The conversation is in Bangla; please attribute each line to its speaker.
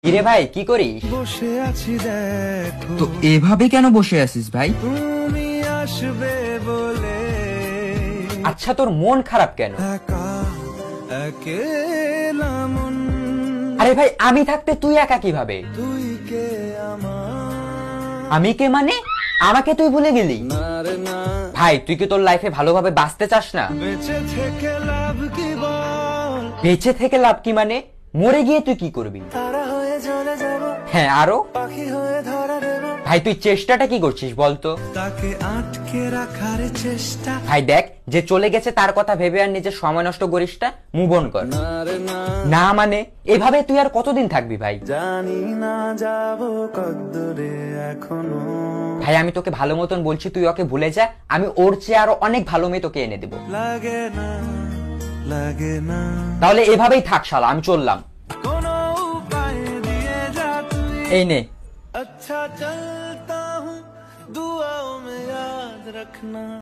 Speaker 1: কিরে ভাই কি করিস?
Speaker 2: বসে আছি দেখো
Speaker 3: তো এভাবে কেন বসে আছিস ভাই?
Speaker 2: তুমি আসবে বলে
Speaker 1: আচ্ছা তোর মন খারাপ কেন?
Speaker 2: একা একেলা মন
Speaker 1: আরে ভাই আমি থাকতে তুই একা কিভাবে?
Speaker 2: তুই কে আমার
Speaker 1: আমি কে মানে? আমাকে তুই ভুলে গেলি?
Speaker 2: না রে না
Speaker 1: ভাই তুই কি তোর লাইফে ভালোভাবে বাঁচতে চাস না?
Speaker 2: বেঁচে থেকে লাভ কি বল
Speaker 1: বেঁচে থেকে লাভ কি মানে? মরে গিয়ে তুই কি করবি?
Speaker 2: তারা হয়ে চলে যাব
Speaker 1: হ্যাঁ আরো?
Speaker 2: পাখি হয়ে ধরা দেব
Speaker 1: ভাই তুই চেষ্টাটা কি করছিস বলতো?
Speaker 2: তাকে আটকে রাখার চেষ্টা
Speaker 1: ভাই দেখ যে চলে গেছে তার কথা ভেবে আর নিজের সময় নষ্ট করিস না, মুভ অন কর।
Speaker 2: না রে না
Speaker 1: না মানে এভাবে তুই আর কতদিন থাকবি ভাই?
Speaker 2: জানি না যাব কদ্দূরে এখনো
Speaker 1: ভাই আমি তোকে ভালো মতন বলছি তুই ওকে ভুলে যা, আমি ওর চেয়ে আরো অনেক ভালো মেয়ে তোকে এনে দেবো।
Speaker 2: লাগে না
Speaker 1: তাহলে এভাবেই থাক শালা, আমি চললাম।
Speaker 2: কোনো উপায় দিয়ে যা তুই
Speaker 1: এই নে।
Speaker 2: अच्छा चलता हूँ दुआओं में याद रखना।